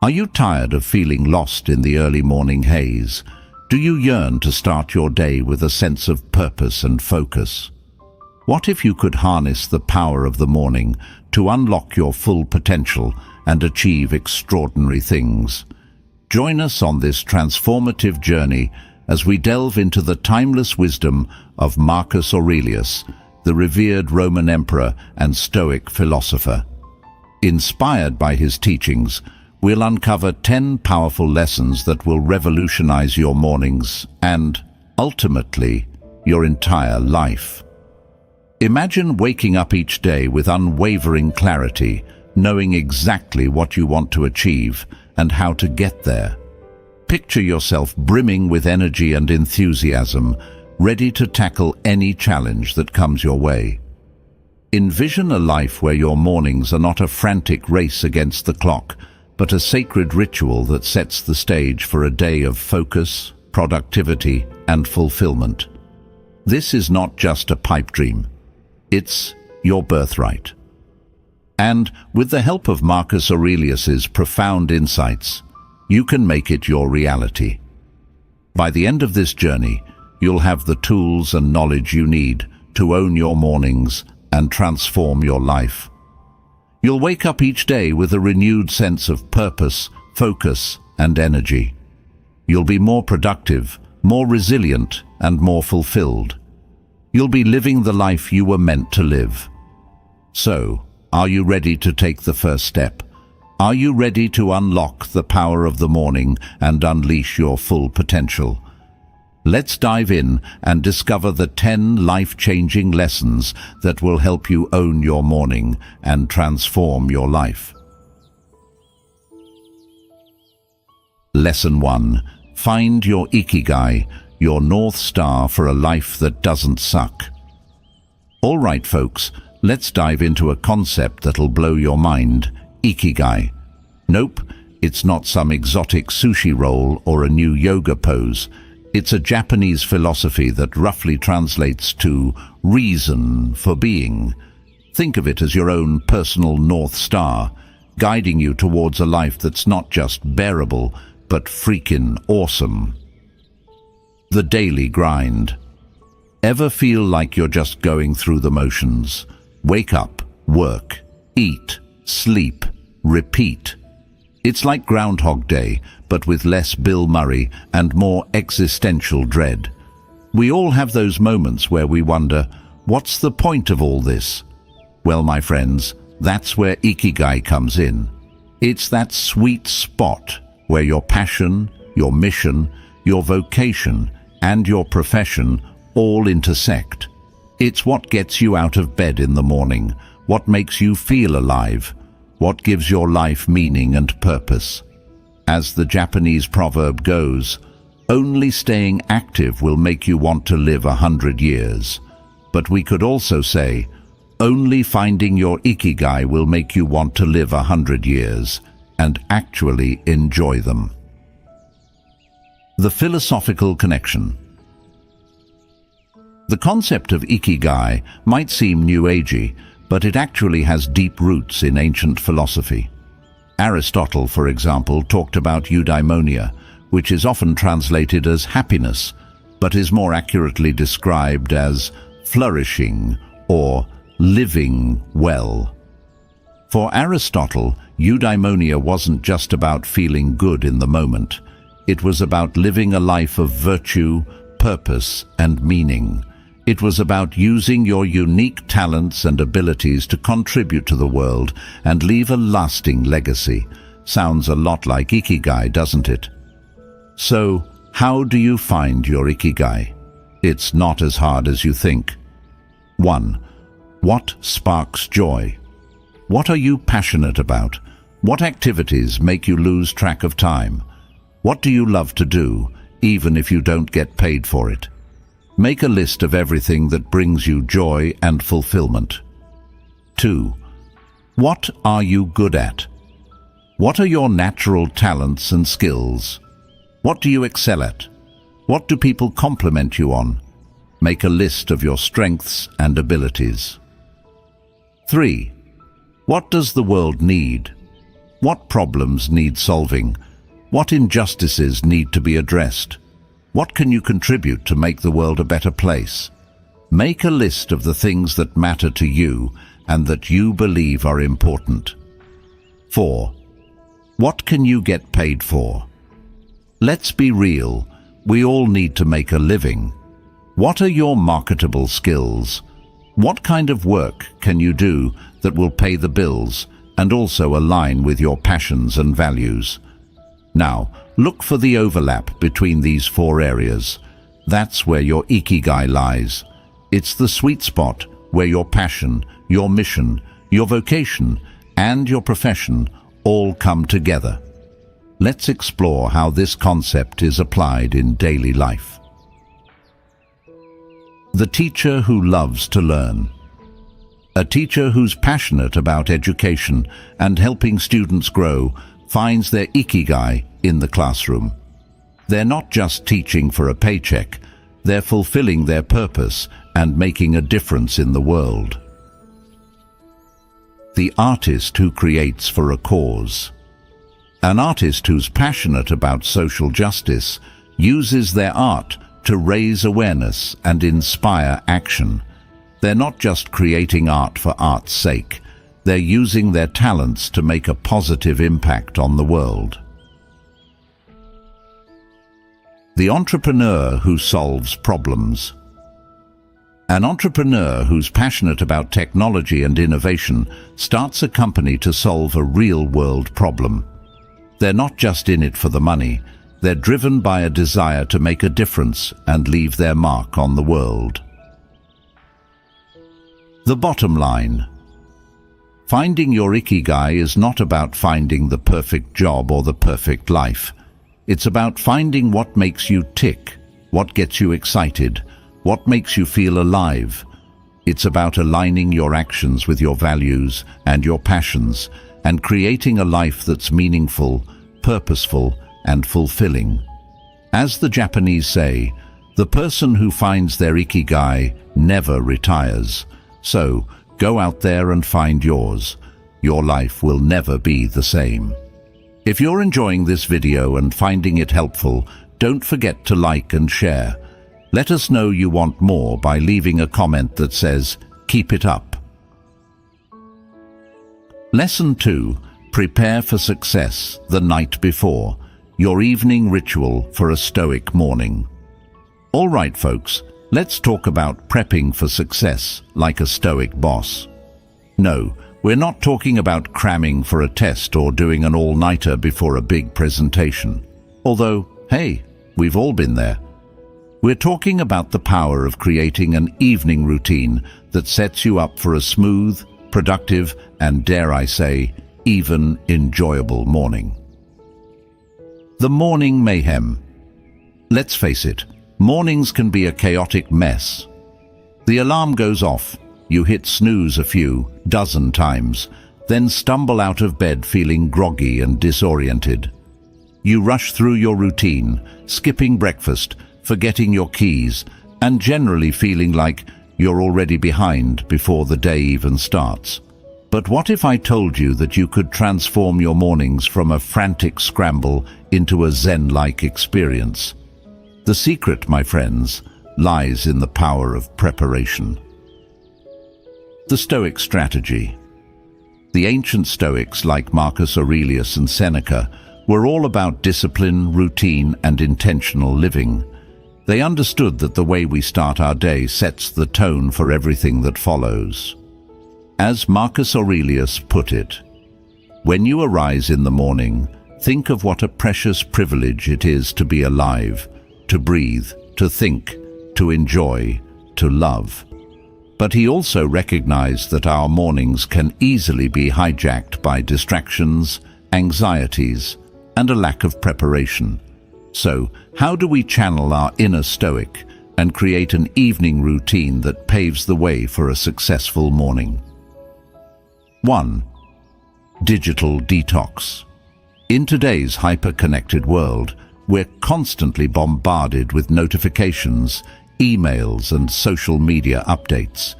Are you tired of feeling lost in the early morning haze? Do you yearn to start your day with a sense of purpose and focus? What if you could harness the power of the morning to unlock your full potential and achieve extraordinary things? Join us on this transformative journey as we delve into the timeless wisdom of Marcus Aurelius, the revered Roman emperor and Stoic philosopher. Inspired by his teachings, we'll uncover 10 powerful lessons that will revolutionize your mornings and, ultimately, your entire life. Imagine waking up each day with unwavering clarity, knowing exactly what you want to achieve and how to get there. Picture yourself brimming with energy and enthusiasm, ready to tackle any challenge that comes your way. Envision a life where your mornings are not a frantic race against the clock, but a sacred ritual that sets the stage for a day of focus, productivity, and fulfillment. This is not just a pipe dream. It's your birthright. And with the help of Marcus Aurelius's profound insights, you can make it your reality. By the end of this journey, you'll have the tools and knowledge you need to own your mornings and transform your life. You'll wake up each day with a renewed sense of purpose, focus, and energy. You'll be more productive, more resilient, and more fulfilled. You'll be living the life you were meant to live. So, are you ready to take the first step? Are you ready to unlock the power of the morning and unleash your full potential? Let's dive in and discover the 10 life-changing lessons that will help you own your morning and transform your life. Lesson 1. Find your Ikigai, your North Star for a life that doesn't suck. All right, folks, let's dive into a concept that'll blow your mind: Ikigai. Nope, it's not some exotic sushi roll or a new yoga pose. It's a Japanese philosophy that roughly translates to reason for being. Think of it as your own personal North Star, guiding you towards a life that's not just bearable, but freaking awesome. The daily grind. Ever feel like you're just going through the motions? Wake up, work, eat, sleep, repeat. It's like Groundhog Day, but with less Bill Murray and more existential dread. We all have those moments where we wonder, what's the point of all this? Well, my friends, that's where Ikigai comes in. It's that sweet spot where your passion, your mission, your vocation, and your profession all intersect. It's what gets you out of bed in the morning, what makes you feel alive, what gives your life meaning and purpose. As the Japanese proverb goes, only staying active will make you want to live 100 years. But we could also say, only finding your Ikigai will make you want to live 100 years and actually enjoy them. The philosophical connection. The concept of Ikigai might seem new agey, but it actually has deep roots in ancient philosophy. Aristotle, for example, talked about eudaimonia, which is often translated as happiness, but is more accurately described as flourishing or living well. For Aristotle, eudaimonia wasn't just about feeling good in the moment. It was about living a life of virtue, purpose, and meaning. It was about using your unique talents and abilities to contribute to the world and leave a lasting legacy. Sounds a lot like Ikigai, doesn't it? So, how do you find your Ikigai? It's not as hard as you think. 1. What sparks joy? What are you passionate about? What activities make you lose track of time? What do you love to do, even if you don't get paid for it? Make a list of everything that brings you joy and fulfillment. 2. What are you good at? What are your natural talents and skills? What do you excel at? What do people compliment you on? Make a list of your strengths and abilities. 3. What does the world need? What problems need solving? What injustices need to be addressed? What can you contribute to make the world a better place? Make a list of the things that matter to you and that you believe are important. 4. What can you get paid for? Let's be real, we all need to make a living. What are your marketable skills? What kind of work can you do that will pay the bills and also align with your passions and values? Now, look for the overlap between these 4 areas. That's where your ikigai lies. It's the sweet spot where your passion, your mission, your vocation, and your profession all come together. Let's explore how this concept is applied in daily life. The teacher who loves to learn. A teacher who's passionate about education and helping students grow finds their ikigai in the classroom. They're not just teaching for a paycheck, they're fulfilling their purpose and making a difference in the world. The artist who creates for a cause. An artist who's passionate about social justice uses their art to raise awareness and inspire action. They're not just creating art for art's sake, they're using their talents to make a positive impact on the world. The entrepreneur who solves problems. An entrepreneur who's passionate about technology and innovation starts a company to solve a real-world problem. They're not just in it for the money, they're driven by a desire to make a difference and leave their mark on the world. The bottom line. Finding your ikigai is not about finding the perfect job or the perfect life. It's about finding what makes you tick, what gets you excited, what makes you feel alive. It's about aligning your actions with your values and your passions and creating a life that's meaningful, purposeful, and fulfilling. As the Japanese say, the person who finds their ikigai never retires. So, go out there and find yours. Your life will never be the same. If you're enjoying this video and finding it helpful, don't forget to like and share. Let us know you want more by leaving a comment that says, "Keep it up." Lesson 2. Prepare for success the night before. Your evening ritual for a Stoic morning. All right, folks, let's talk about prepping for success like a Stoic boss. No, we're not talking about cramming for a test or doing an all-nighter before a big presentation. Although, hey, we've all been there. We're talking about the power of creating an evening routine that sets you up for a smooth, productive, and dare I say, even enjoyable morning. The morning mayhem. Let's face it, mornings can be a chaotic mess. The alarm goes off, you hit snooze a few dozen times, then stumble out of bed feeling groggy and disoriented. You rush through your routine, skipping breakfast, forgetting your keys, and generally feeling like you're already behind before the day even starts. But what if I told you that you could transform your mornings from a frantic scramble into a Zen-like experience? The secret, my friends, lies in the power of preparation. The Stoic strategy. The ancient Stoics, like Marcus Aurelius and Seneca, were all about discipline, routine, and intentional living. They understood that the way we start our day sets the tone for everything that follows. As Marcus Aurelius put it, "When you arise in the morning, think of what a precious privilege it is to be alive, to breathe, to think, to enjoy, to love." But he also recognized that our mornings can easily be hijacked by distractions, anxieties, and a lack of preparation. So, how do we channel our inner Stoic and create an evening routine that paves the way for a successful morning? 1. Digital detox. In today's hyper-connected world, we're constantly bombarded with notifications, emails, and social media updates.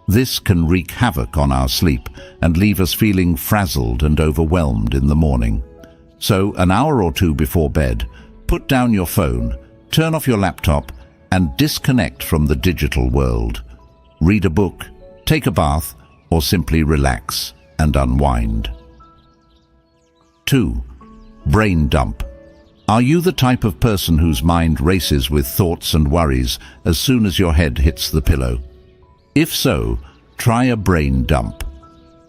This can wreak havoc on our sleep and leave us feeling frazzled and overwhelmed in the morning. So, an hour or two before bed, put down your phone, turn off your laptop, and disconnect from the digital world. Read a book, take a bath, or simply relax and unwind. 2. Brain dump. Are you the type of person whose mind races with thoughts and worries as soon as your head hits the pillow? If so, try a brain dump.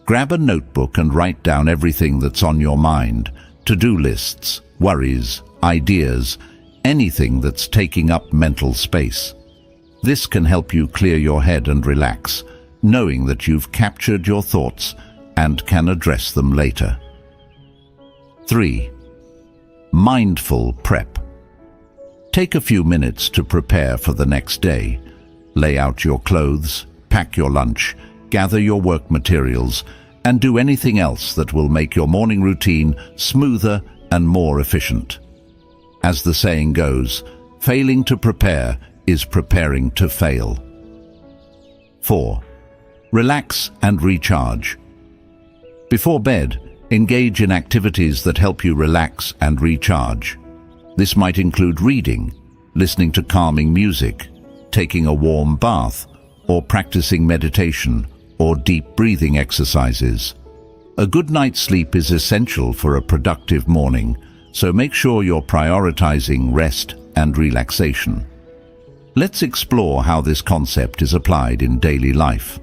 Grab a notebook and write down everything that's on your mind, to-do lists, worries, ideas, anything that's taking up mental space. This can help you clear your head and relax, knowing that you've captured your thoughts and can address them later. 3. Mindful prep. Take a few minutes to prepare for the next day. Lay out your clothes, pack your lunch, gather your work materials, and do anything else that will make your morning routine smoother and more efficient. As the saying goes, failing to prepare is preparing to fail. 4. Relax and recharge. Before bed, engage in activities that help you relax and recharge. This might include reading, listening to calming music, taking a warm bath, or practicing meditation or deep breathing exercises. A good night's sleep is essential for a productive morning, so make sure you're prioritizing rest and relaxation. Let's explore how this concept is applied in daily life.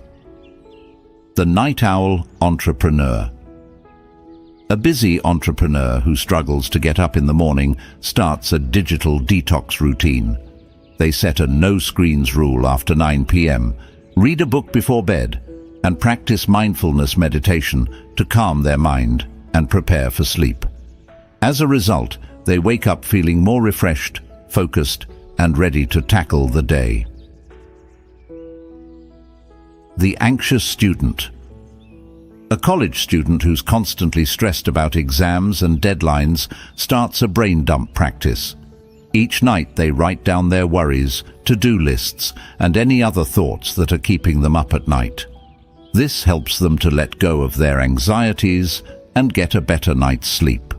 The night owl entrepreneur. A busy entrepreneur who struggles to get up in the morning starts a digital detox routine. They set a no-screens rule after 9 p.m., read a book before bed, and practice mindfulness meditation to calm their mind and prepare for sleep. As a result, they wake up feeling more refreshed, focused, and ready to tackle the day. The anxious student. A college student who's constantly stressed about exams and deadlines starts a brain dump practice. Each night they write down their worries, to-do lists, and any other thoughts that are keeping them up at night. This helps them to let go of their anxieties and get a better night's sleep.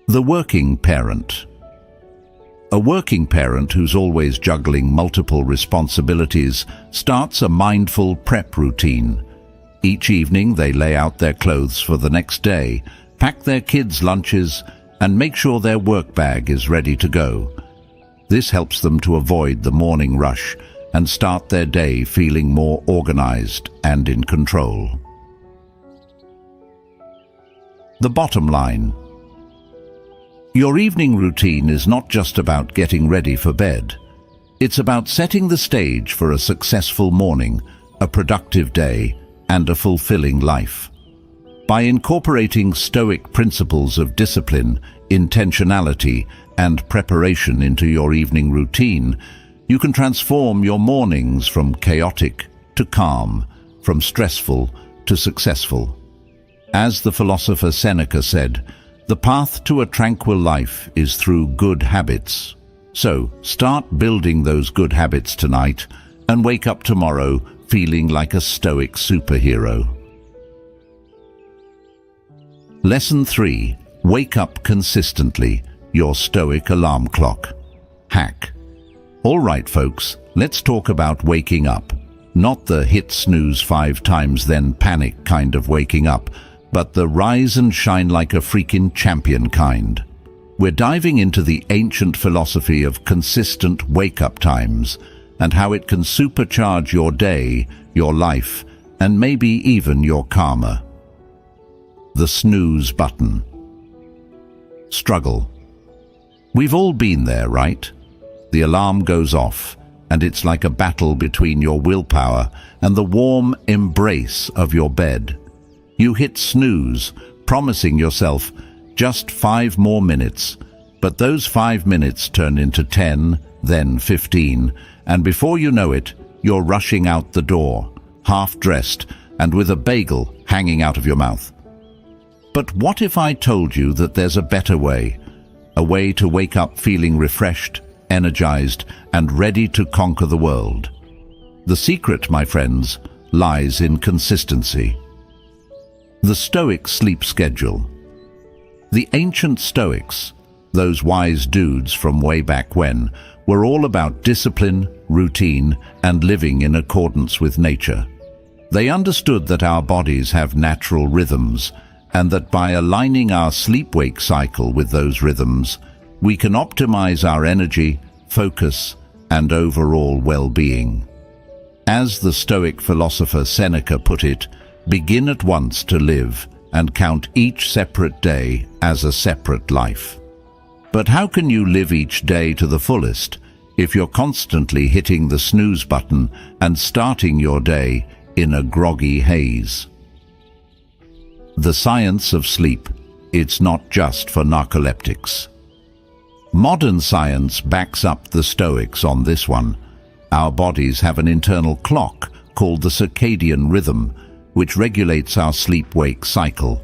The working parent. A working parent who's always juggling multiple responsibilities starts a mindful prep routine. Each evening they lay out their clothes for the next day, pack their kids' lunches, and make sure their work bag is ready to go. This helps them to avoid the morning rush and start their day feeling more organized and in control. The bottom line. Your evening routine is not just about getting ready for bed. It's about setting the stage for a successful morning, a productive day, and a fulfilling life. By incorporating Stoic principles of discipline, intentionality, and preparation into your evening routine, you can transform your mornings from chaotic to calm, from stressful to successful. As the philosopher Seneca said, "The path to a tranquil life is through good habits." So, start building those good habits tonight and wake up tomorrow feeling like a Stoic superhero. Lesson 3. Wake up consistently, your Stoic alarm clock. Hack. All right, folks, let's talk about waking up. Not the hit snooze 5 times then panic kind of waking up, but the rise and shine like a freaking champion kind. We're diving into the ancient philosophy of consistent wake-up times and how it can supercharge your day, your life, and maybe even your karma. The snooze button. Struggle. We've all been there, right? The alarm goes off, and it's like a battle between your willpower and the warm embrace of your bed. You hit snooze, promising yourself just 5 more minutes, but those 5 minutes turn into 10, then 15, and before you know it, you're rushing out the door, half-dressed and with a bagel hanging out of your mouth. But what if I told you that there's a better way, a way to wake up feeling refreshed, energized, and ready to conquer the world? The secret, my friends, lies in consistency. The Stoic sleep schedule. The ancient Stoics, those wise dudes from way back when, were all about discipline, routine, and living in accordance with nature. They understood that our bodies have natural rhythms, and that by aligning our sleep-wake cycle with those rhythms, we can optimize our energy, focus, and overall well-being. As the Stoic philosopher Seneca put it, begin at once to live and count each separate day as a separate life. But how can you live each day to the fullest if you're constantly hitting the snooze button and starting your day in a groggy haze? The science of sleep. It's not just for narcoleptics. Modern science backs up the Stoics on this one. Our bodies have an internal clock called the circadian rhythm, which regulates our sleep-wake cycle.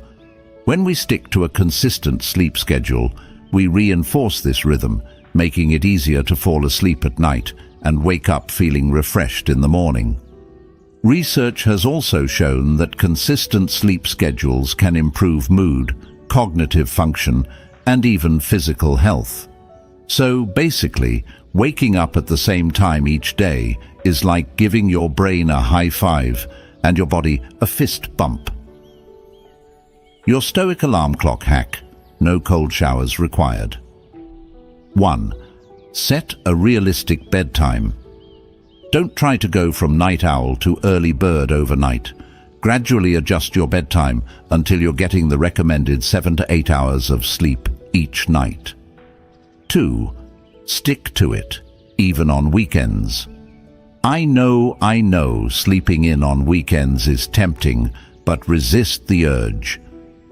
When we stick to a consistent sleep schedule, we reinforce this rhythm, making it easier to fall asleep at night and wake up feeling refreshed in the morning. Research has also shown that consistent sleep schedules can improve mood, cognitive function, and even physical health. So basically, waking up at the same time each day is like giving your brain a high five and your body a fist bump. Your Stoic alarm clock hack. No cold showers required. 1. Set a realistic bedtime. Don't try to go from night owl to early bird overnight. Gradually adjust your bedtime until you're getting the recommended 7 to 8 hours of sleep each night. 2. Stick to it, even on weekends. I know sleeping in on weekends is tempting, but resist the urge.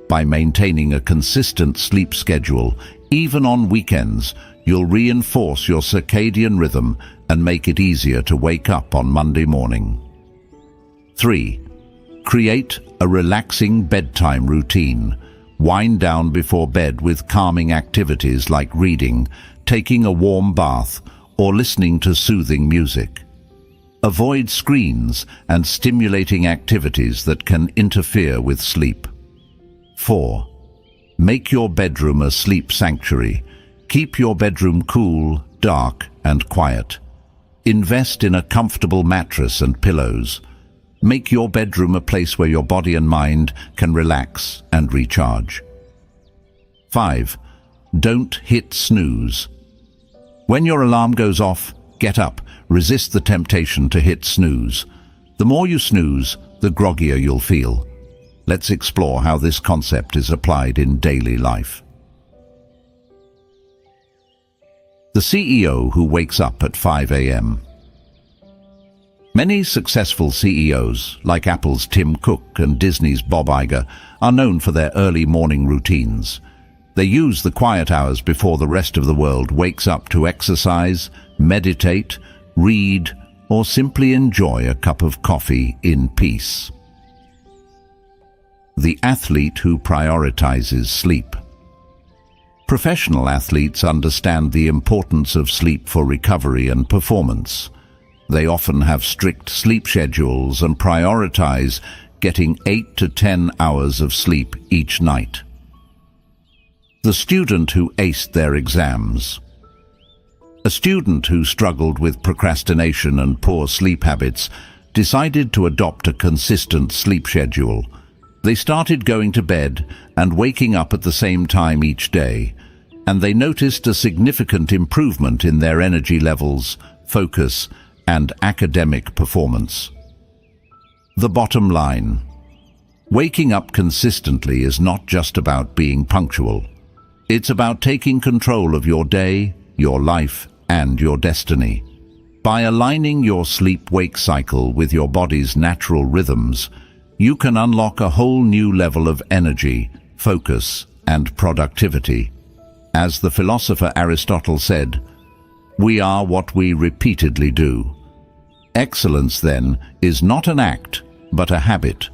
By maintaining a consistent sleep schedule, even on weekends, you'll reinforce your circadian rhythm and make it easier to wake up on Monday morning. 3. Create a relaxing bedtime routine. Wind down before bed with calming activities like reading, taking a warm bath, or listening to soothing music. Avoid screens and stimulating activities that can interfere with sleep. 4. Make your bedroom a sleep sanctuary. Keep your bedroom cool, dark, and quiet. Invest in a comfortable mattress and pillows. Make your bedroom a place where your body and mind can relax and recharge. 5. Don't hit snooze. When your alarm goes off, get up. Resist the temptation to hit snooze. The more you snooze, the groggier you'll feel. Let's explore how this concept is applied in daily life. The CEO who wakes up at 5 a.m. Many successful CEOs, like Apple's Tim Cook and Disney's Bob Iger, are known for their early morning routines. They use the quiet hours before the rest of the world wakes up to exercise, meditate, read, or simply enjoy a cup of coffee in peace. The athlete who prioritizes sleep. Professional athletes understand the importance of sleep for recovery and performance. They often have strict sleep schedules and prioritize getting 8 to 10 hours of sleep each night. The student who aced their exams. A student who struggled with procrastination and poor sleep habits decided to adopt a consistent sleep schedule. They started going to bed and waking up at the same time each day, and they noticed a significant improvement in their energy levels, focus, and academic performance. The bottom line. Waking up consistently is not just about being punctual. It's about taking control of your day, your life, and your destiny. By aligning your sleep-wake cycle with your body's natural rhythms, you can unlock a whole new level of energy, focus, and productivity. As the philosopher Aristotle said, "We are what we repeatedly do." Excellence, then, is not an act, but a habit.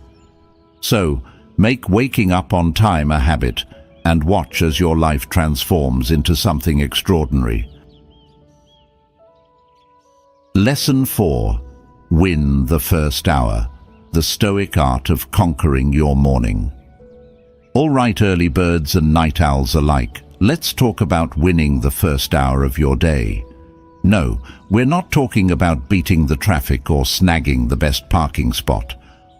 So, make waking up on time a habit, and watch as your life transforms into something extraordinary. Lesson 4. Win the first hour, the Stoic art of conquering your morning. All right, early birds and night owls alike, let's talk about winning the first hour of your day. No, we're not talking about beating the traffic or snagging the best parking spot,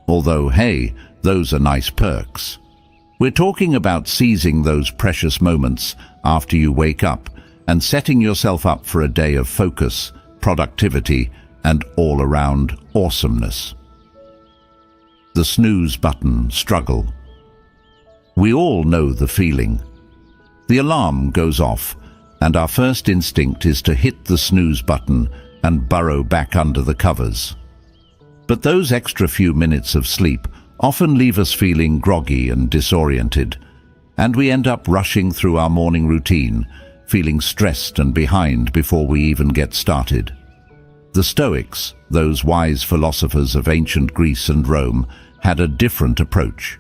although, hey, those are nice perks. We're talking about seizing those precious moments after you wake up and setting yourself up for a day of focus, productivity, and all-around awesomeness. The snooze button struggle. We all know the feeling. The alarm goes off, and our first instinct is to hit the snooze button and burrow back under the covers. But those extra few minutes of sleep often leave us feeling groggy and disoriented, and we end up rushing through our morning routine, feeling stressed and behind before we even get started. The Stoics, those wise philosophers of ancient Greece and Rome, had a different approach.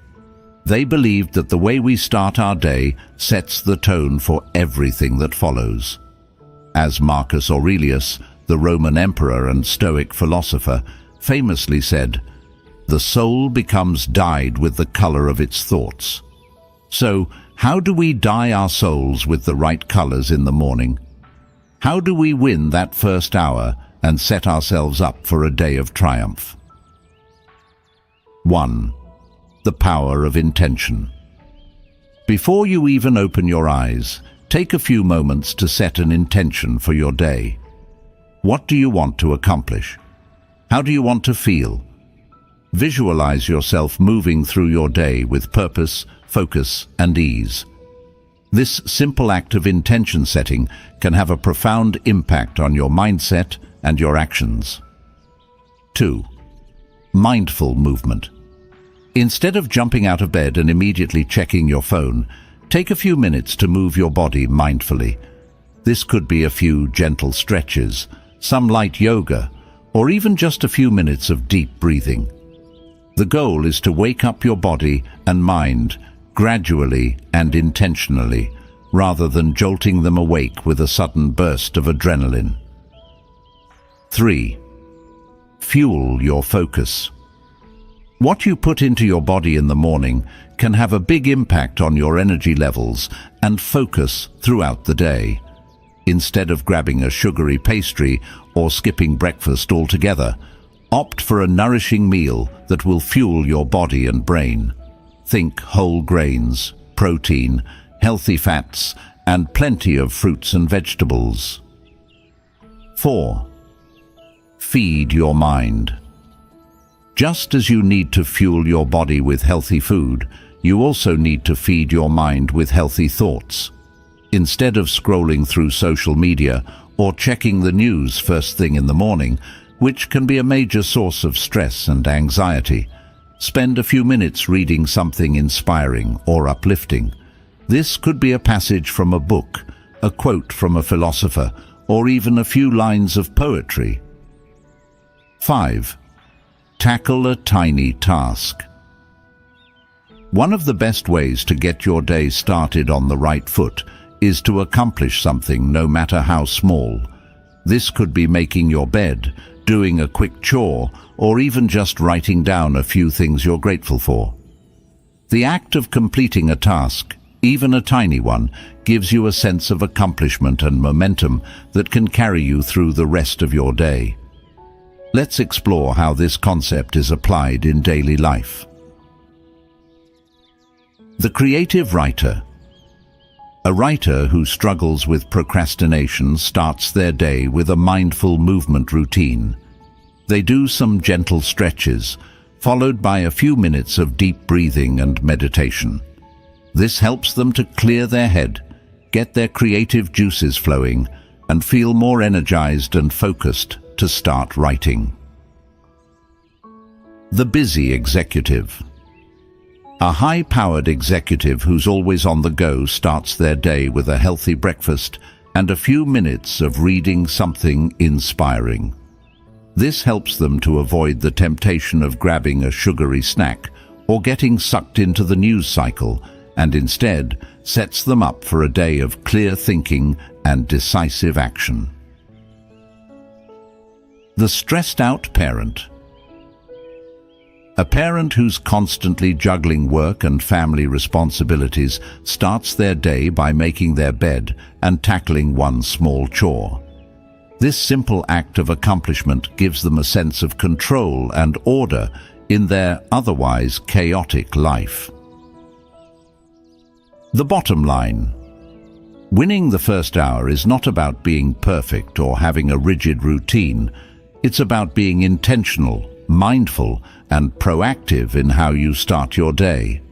They believed that the way we start our day sets the tone for everything that follows. As Marcus Aurelius, the Roman emperor and Stoic philosopher, famously said, "The soul becomes dyed with the color of its thoughts." So, how do we dye our souls with the right colors in the morning? How do we win that first hour and set ourselves up for a day of triumph? 1. The power of intention. Before you even open your eyes, take a few moments to set an intention for your day. What do you want to accomplish? How do you want to feel? Visualize yourself moving through your day with purpose, focus, and ease. This simple act of intention setting can have a profound impact on your mindset and your actions. 2. Mindful movement. Instead of jumping out of bed and immediately checking your phone, take a few minutes to move your body mindfully. This could be a few gentle stretches, some light yoga, or even just a few minutes of deep breathing. The goal is to wake up your body and mind gradually and intentionally, rather than jolting them awake with a sudden burst of adrenaline. 3. Fuel your focus. What you put into your body in the morning can have a big impact on your energy levels and focus throughout the day. Instead of grabbing a sugary pastry or skipping breakfast altogether, opt for a nourishing meal that will fuel your body and brain. Think whole grains, protein, healthy fats, and plenty of fruits and vegetables. 4. Feed your mind. Just as you need to fuel your body with healthy food, you also need to feed your mind with healthy thoughts. Instead of scrolling through social media or checking the news first thing in the morning, which can be a major source of stress and anxiety, spend a few minutes reading something inspiring or uplifting. This could be a passage from a book, a quote from a philosopher, or even a few lines of poetry. 5. Tackle a tiny task. One of the best ways to get your day started on the right foot is to accomplish something, no matter how small. This could be making your bed, doing a quick chore, or even just writing down a few things you're grateful for. The act of completing a task, even a tiny one, gives you a sense of accomplishment and momentum that can carry you through the rest of your day. Let's explore how this concept is applied in daily life. The creative writer. A writer who struggles with procrastination starts their day with a mindful movement routine. They do some gentle stretches, followed by a few minutes of deep breathing and meditation. This helps them to clear their head, get their creative juices flowing, and feel more energized and focused to start writing. The busy executive. A high-powered executive who's always on the go starts their day with a healthy breakfast and a few minutes of reading something inspiring. This helps them to avoid the temptation of grabbing a sugary snack or getting sucked into the news cycle, and instead sets them up for a day of clear thinking and decisive action. The stressed out parent. A parent who's constantly juggling work and family responsibilities starts their day by making their bed and tackling one small chore. This simple act of accomplishment gives them a sense of control and order in their otherwise chaotic life. The bottom line. Winning the first hour is not about being perfect or having a rigid routine. It's about being intentional, mindful, and proactive in how you start your day.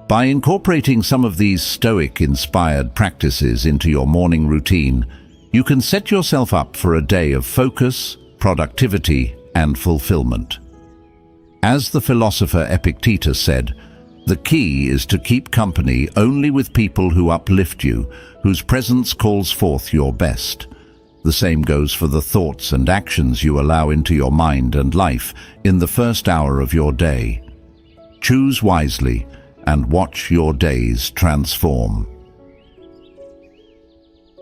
By incorporating some of these Stoic-inspired practices into your morning routine, you can set yourself up for a day of focus, productivity, and fulfillment. As the philosopher Epictetus said, the key is to keep company only with people who uplift you, whose presence calls forth your best. The same goes for the thoughts and actions you allow into your mind and life in the first hour of your day. Choose wisely and watch your days transform.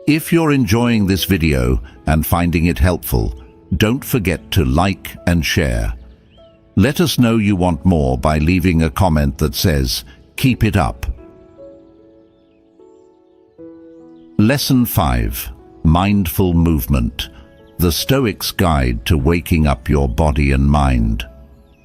If you're enjoying this video and finding it helpful, don't forget to like and share. Let us know you want more by leaving a comment that says, "Keep it up." Lesson 5. Mindful Movement. The Stoics' Guide to Waking Up Your Body and Mind.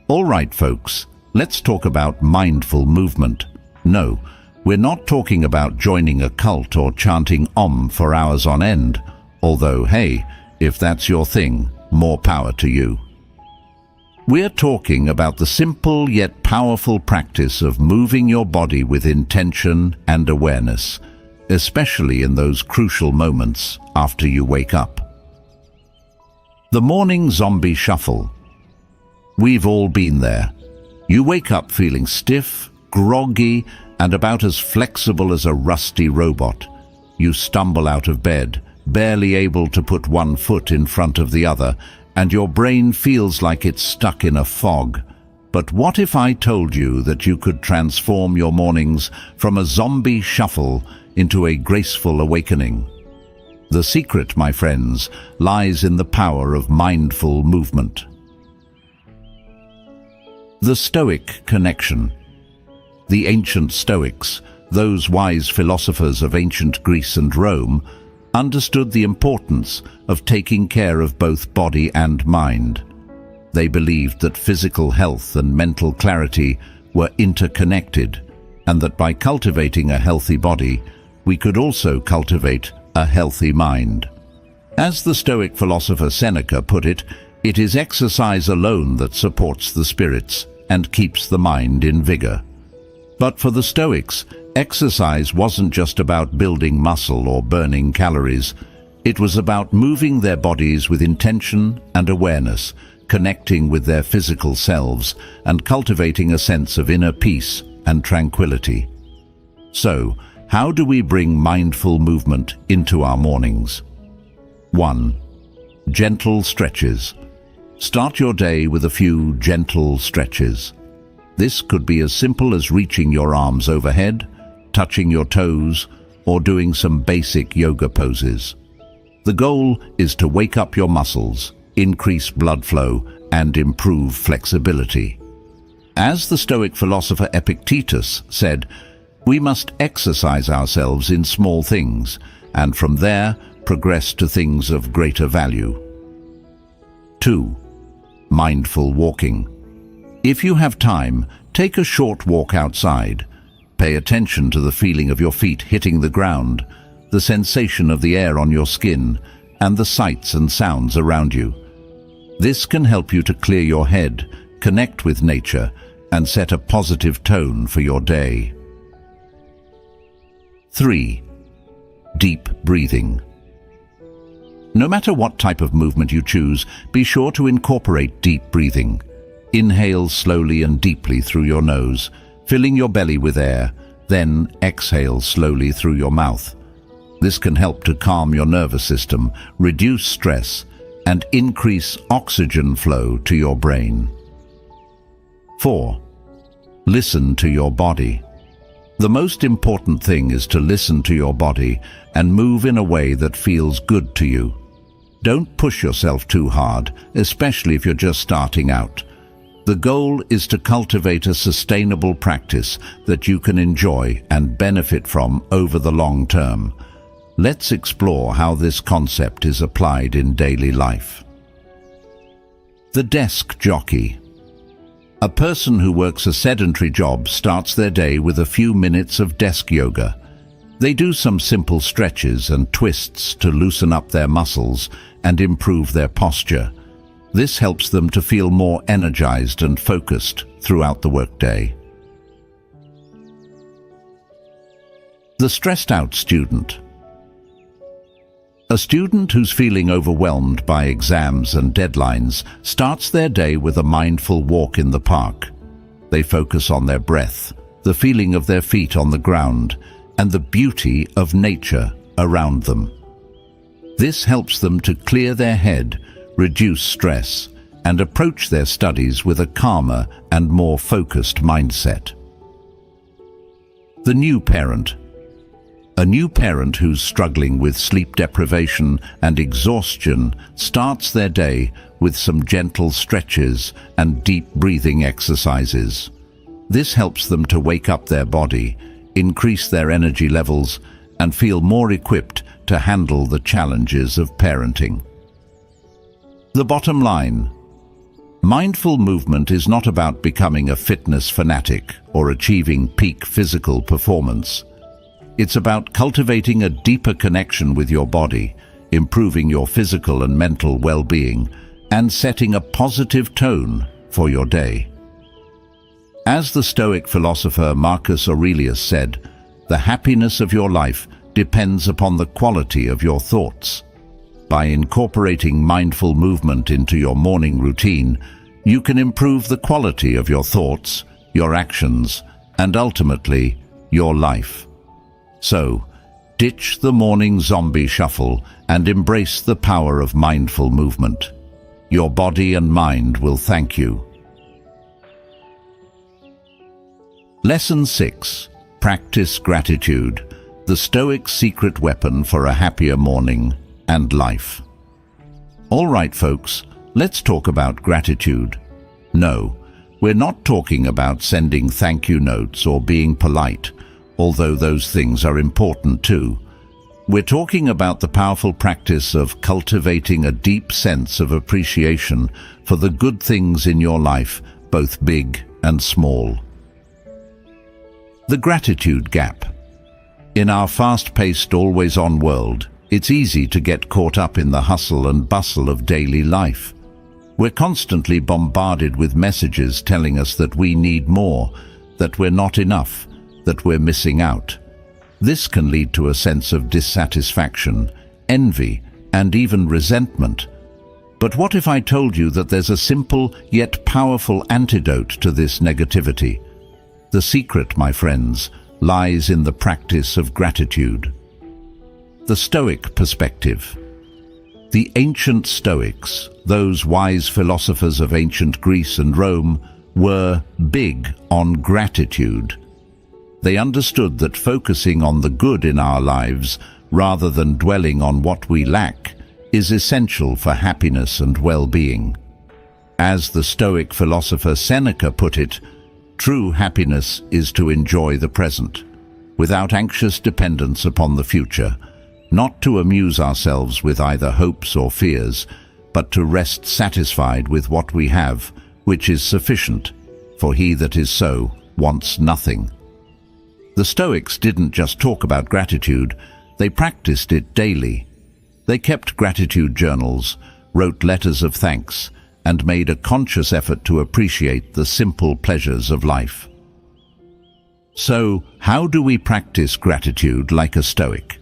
All right, folks, let's talk about mindful movement. No, we're not talking about joining a cult or chanting Om for hours on end, although, hey, if that's your thing, more power to you. We're talking about the simple yet powerful practice of moving your body with intention and awareness, especially in those crucial moments after you wake up. The morning zombie shuffle. We've all been there. You wake up feeling stiff, groggy, and about as flexible as a rusty robot. You stumble out of bed, barely able to put one foot in front of the other, and your brain feels like it's stuck in a fog. But what if I told you that you could transform your mornings from a zombie shuffle into a graceful awakening? The secret, my friends, lies in the power of mindful movement. The Stoic connection. The ancient Stoics, those wise philosophers of ancient Greece and Rome, understood the importance of taking care of both body and mind. They believed that physical health and mental clarity were interconnected, and that by cultivating a healthy body, we could also cultivate a healthy mind. As the Stoic philosopher Seneca put it, it is exercise alone that supports the spirits and keeps the mind in vigor. But for the Stoics, exercise wasn't just about building muscle or burning calories. It was about moving their bodies with intention and awareness, connecting with their physical selves, and cultivating a sense of inner peace and tranquility. So, how do we bring mindful movement into our mornings? 1. Gentle stretches. Start your day with a few gentle stretches. This could be as simple as reaching your arms overhead, touching your toes, or doing some basic yoga poses. The goal is to wake up your muscles, increase blood flow, and improve flexibility. As the Stoic philosopher Epictetus said, we must exercise ourselves in small things, and from there progress to things of greater value. 2. Mindful walking. If you have time, take a short walk outside. Pay attention to the feeling of your feet hitting the ground, the sensation of the air on your skin, and the sights and sounds around you. This can help you to clear your head, connect with nature, and set a positive tone for your day. 3. Deep breathing. No matter what type of movement you choose, be sure to incorporate deep breathing. Inhale slowly and deeply through your nose, filling your belly with air, then exhale slowly through your mouth. This can help to calm your nervous system, reduce stress, and increase oxygen flow to your brain. 4. Listen to your body. The most important thing is to listen to your body and move in a way that feels good to you. Don't push yourself too hard, especially if you're just starting out. The goal is to cultivate a sustainable practice that you can enjoy and benefit from over the long term. Let's explore how this concept is applied in daily life. The desk jockey. A person who works a sedentary job starts their day with a few minutes of desk yoga. They do some simple stretches and twists to loosen up their muscles and improve their posture. This helps them to feel more energized and focused throughout the workday. The stressed out student. A student who's feeling overwhelmed by exams and deadlines starts their day with a mindful walk in the park. They focus on their breath, the feeling of their feet on the ground, and the beauty of nature around them. This helps them to clear their head, reduce stress, and approach their studies with a calmer and more focused mindset. The new parent. A new parent who's struggling with sleep deprivation and exhaustion starts their day with some gentle stretches and deep breathing exercises. This helps them to wake up their body, increase their energy levels, and feel more equipped to handle the challenges of parenting. The bottom line. Mindful movement is not about becoming a fitness fanatic or achieving peak physical performance. It's about cultivating a deeper connection with your body, improving your physical and mental well-being, and setting a positive tone for your day. As the Stoic philosopher Marcus Aurelius said, "The happiness of your life depends upon the quality of your thoughts." By incorporating mindful movement into your morning routine, you can improve the quality of your thoughts, your actions, and ultimately, your life. So, ditch the morning zombie shuffle and embrace the power of mindful movement. Your body and mind will thank you. Lesson 6. Practice gratitude, the Stoic secret weapon for a happier morning and life. All right, folks, let's talk about gratitude. No, we're not talking about sending thank you notes or being polite, although those things are important too. We're talking about the powerful practice of cultivating a deep sense of appreciation for the good things in your life, both big and small. The gratitude gap. In our fast-paced, always-on world, it's easy to get caught up in the hustle and bustle of daily life. We're constantly bombarded with messages telling us that we need more, that we're not enough, that we're missing out. This can lead to a sense of dissatisfaction, envy, and even resentment. But what if I told you that there's a simple yet powerful antidote to this negativity? The secret, my friends, lies in the practice of gratitude. The Stoic perspective. The ancient Stoics, those wise philosophers of ancient Greece and Rome, were big on gratitude. They understood that focusing on the good in our lives, rather than dwelling on what we lack, is essential for happiness and well-being. As the Stoic philosopher Seneca put it, true happiness is to enjoy the present, without anxious dependence upon the future, not to amuse ourselves with either hopes or fears, but to rest satisfied with what we have, which is sufficient, for he that is so wants nothing. The Stoics didn't just talk about gratitude, they practiced it daily. They kept gratitude journals, wrote letters of thanks, and made a conscious effort to appreciate the simple pleasures of life. So, how do we practice gratitude like a Stoic?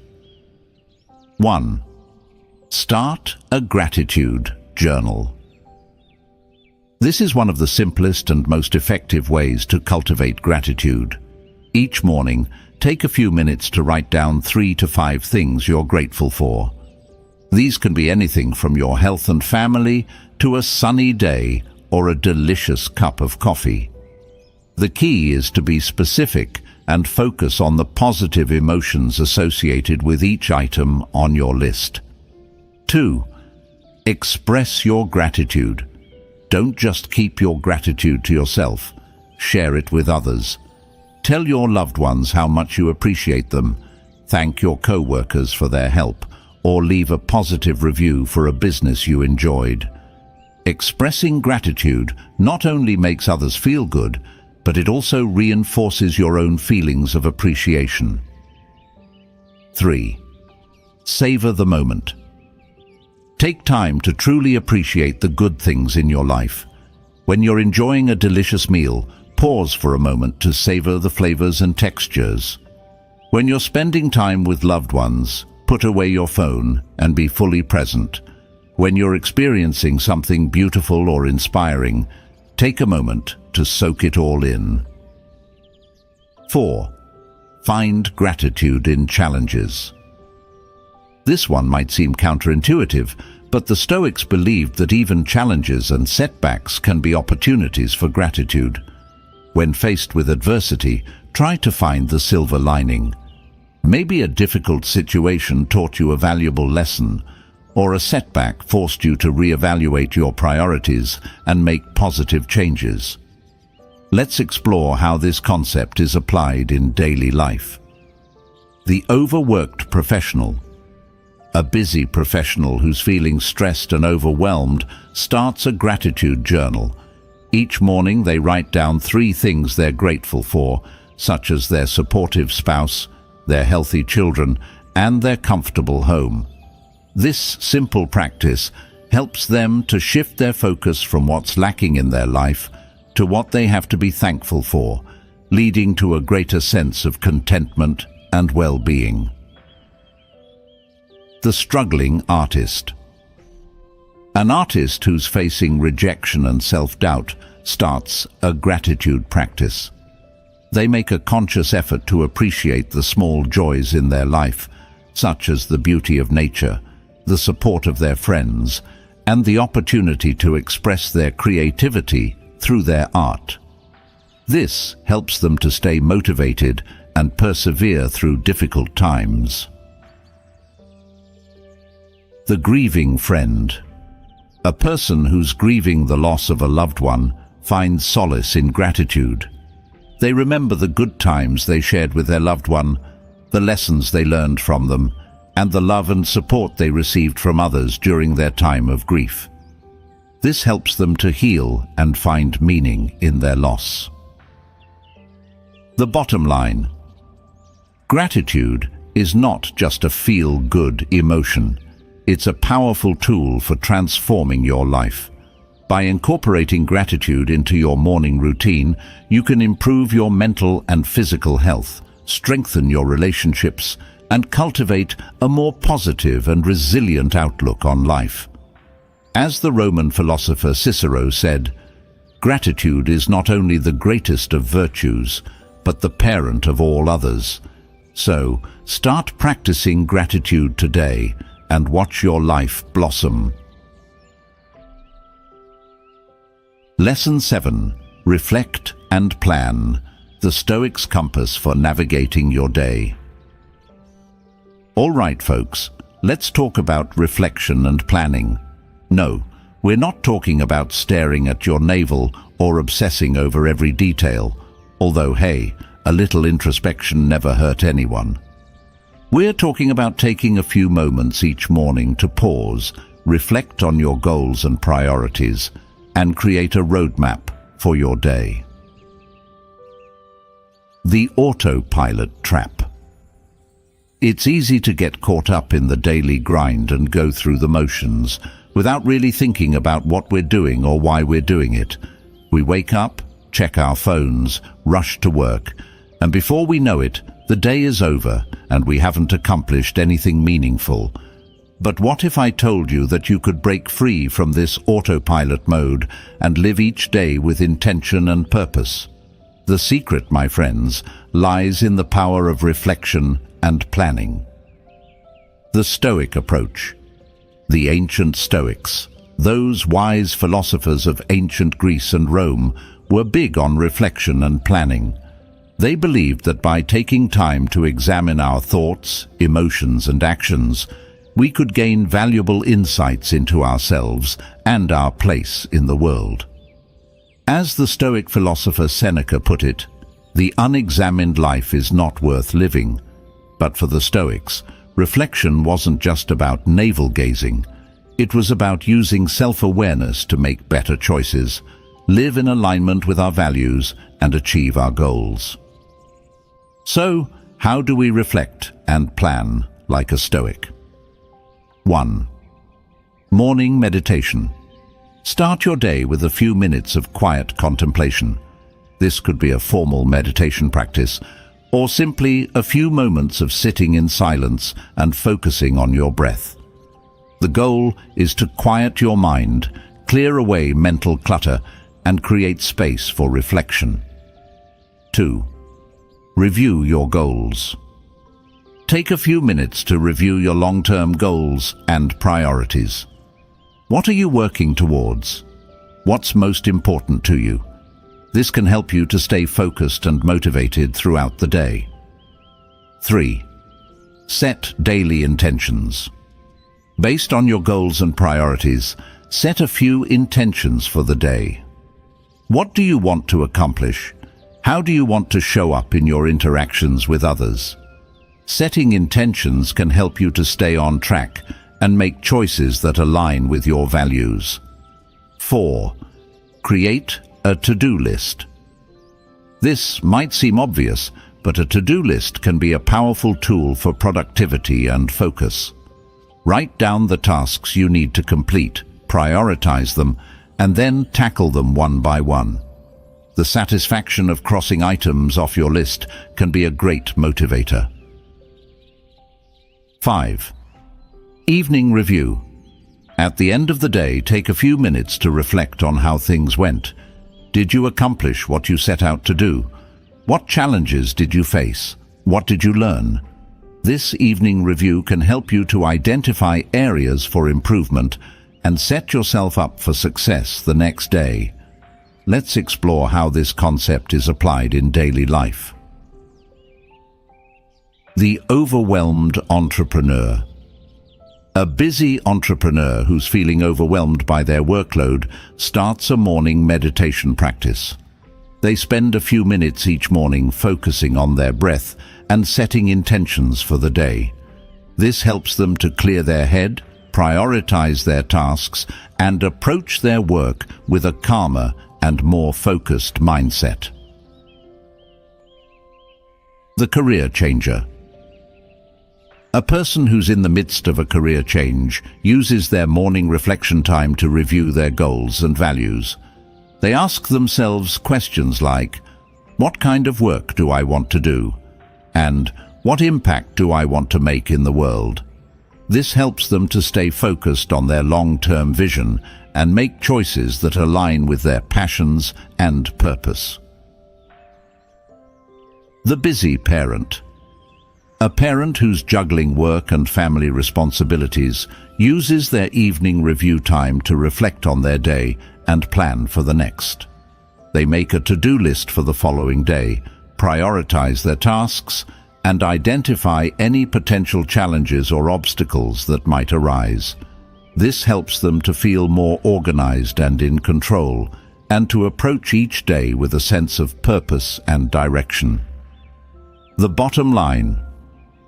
1. Start a gratitude journal. This is one of the simplest and most effective ways to cultivate gratitude. Each morning, take a few minutes to write down 3 to 5 things you're grateful for. These can be anything from your health and family to a sunny day or a delicious cup of coffee. The key is to be specific and focus on the positive emotions associated with each item on your list. 2. Express your gratitude. Don't just keep your gratitude to yourself. Share it with others. Tell your loved ones how much you appreciate them. Thank your co-workers for their help, or leave a positive review for a business you enjoyed. Expressing gratitude not only makes others feel good, but it also reinforces your own feelings of appreciation. 3. Savor the moment. Take time to truly appreciate the good things in your life. When you're enjoying a delicious meal, pause for a moment to savor the flavors and textures. When you're spending time with loved ones, put away your phone and be fully present. When you're experiencing something beautiful or inspiring, take a moment to soak it all in. 4. Find gratitude in challenges. This one might seem counterintuitive, but the Stoics believed that even challenges and setbacks can be opportunities for gratitude. When faced with adversity, try to find the silver lining. Maybe a difficult situation taught you a valuable lesson, or a setback forced you to reevaluate your priorities and make positive changes. Let's explore how this concept is applied in daily life. The overworked professional. A busy professional who's feeling stressed and overwhelmed starts a gratitude journal. Each morning they write down 3 things they're grateful for, such as their supportive spouse, their healthy children, and their comfortable home. This simple practice helps them to shift their focus from what's lacking in their life to what they have to be thankful for, leading to a greater sense of contentment and well-being. The struggling artist. An artist who's facing rejection and self-doubt starts a gratitude practice. They make a conscious effort to appreciate the small joys in their life, such as the beauty of nature, the support of their friends, and the opportunity to express their creativity through their art. This helps them to stay motivated and persevere through difficult times. The grieving friend. A person who's grieving the loss of a loved one finds solace in gratitude. They remember the good times they shared with their loved one, the lessons they learned from them, and the love and support they received from others during their time of grief. This helps them to heal and find meaning in their loss. The bottom line. Gratitude is not just a feel-good emotion. It's a powerful tool for transforming your life. By incorporating gratitude into your morning routine, you can improve your mental and physical health, strengthen your relationships, and cultivate a more positive and resilient outlook on life. As the Roman philosopher Cicero said, gratitude is not only the greatest of virtues, but the parent of all others. So, start practicing gratitude today and watch your life blossom. Lesson 7. Reflect and plan. The Stoics' compass for navigating your day. All right, folks, let's talk about reflection and planning. No, we're not talking about staring at your navel or obsessing over every detail, although, hey, a little introspection never hurt anyone. We're talking about taking a few moments each morning to pause, reflect on your goals and priorities, and create a roadmap for your day. The autopilot trap. It's easy to get caught up in the daily grind and go through the motions without really thinking about what we're doing or why we're doing it. We wake up, check our phones, rush to work, and before we know it, the day is over and we haven't accomplished anything meaningful. But what if I told you that you could break free from this autopilot mode and live each day with intention and purpose? The secret, my friends, lies in the power of reflection and planning. The Stoic approach. The ancient Stoics, those wise philosophers of ancient Greece and Rome, were big on reflection and planning. They believed that by taking time to examine our thoughts, emotions, and actions, we could gain valuable insights into ourselves and our place in the world. As the Stoic philosopher Seneca put it, the unexamined life is not worth living. But for the Stoics, reflection wasn't just about navel-gazing. It was about using self-awareness to make better choices, live in alignment with our values, and achieve our goals. So, how do we reflect and plan like a Stoic? 1. Morning meditation. Start your day with a few minutes of quiet contemplation. This could be a formal meditation practice, or simply a few moments of sitting in silence and focusing on your breath. The goal is to quiet your mind, clear away mental clutter, and create space for reflection. 2. Review your goals. Take a few minutes to review your long-term goals and priorities. What are you working towards? What's most important to you? This can help you to stay focused and motivated throughout the day. 3. Set daily intentions. Based on your goals and priorities, set a few intentions for the day. What do you want to accomplish? How do you want to show up in your interactions with others? Setting intentions can help you to stay on track and make choices that align with your values. 4. Create a to-do list. This might seem obvious, but a to-do list can be a powerful tool for productivity and focus. Write down the tasks you need to complete, prioritize them, and then tackle them one by one. The satisfaction of crossing items off your list can be a great motivator. 5. Evening review. At the end of the day, take a few minutes to reflect on how things went. Did you accomplish what you set out to do? What challenges did you face? What did you learn? This evening review can help you to identify areas for improvement and set yourself up for success the next day. Let's explore how this concept is applied in daily life. The overwhelmed entrepreneur. A busy entrepreneur who's feeling overwhelmed by their workload starts a morning meditation practice. They spend a few minutes each morning focusing on their breath and setting intentions for the day. This helps them to clear their head, prioritize their tasks, and approach their work with a calmer and more focused mindset. The career changer. A person who's in the midst of a career change uses their morning reflection time to review their goals and values. They ask themselves questions like, what kind of work do I want to do? And what impact do I want to make in the world? This helps them to stay focused on their long-term vision and make choices that align with their passions and purpose. The busy parent. A parent who's juggling work and family responsibilities uses their evening review time to reflect on their day and plan for the next. They make a to-do list for the following day, prioritize their tasks, and identify any potential challenges or obstacles that might arise. This helps them to feel more organized and in control, and to approach each day with a sense of purpose and direction. The bottom line.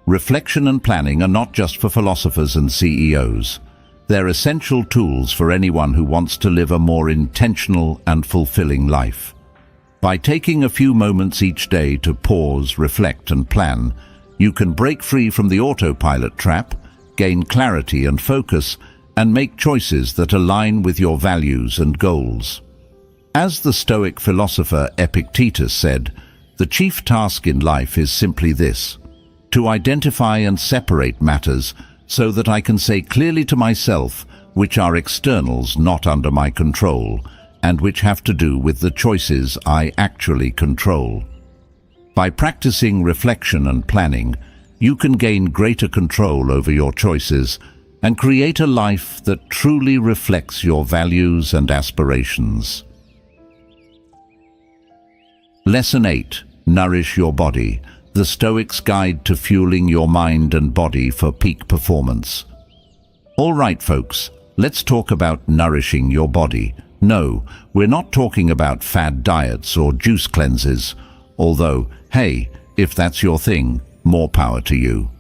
Reflection and planning are not just for philosophers and CEOs. They're essential tools for anyone who wants to live a more intentional and fulfilling life. By taking a few moments each day to pause, reflect, and plan, you can break free from the autopilot trap, gain clarity and focus, and make choices that align with your values and goals. As the Stoic philosopher Epictetus said, the chief task in life is simply this: to identify and separate matters so that I can say clearly to myself which are externals not under my control and which have to do with the choices I actually control. By practicing reflection and planning, you can gain greater control over your choices and create a life that truly reflects your values and aspirations. Lesson 8. Nourish your body. The Stoics' guide to fueling your mind and body for peak performance. All right, folks, let's talk about nourishing your body. No, we're not talking about fad diets or juice cleanses, although, hey, if that's your thing, more power to you.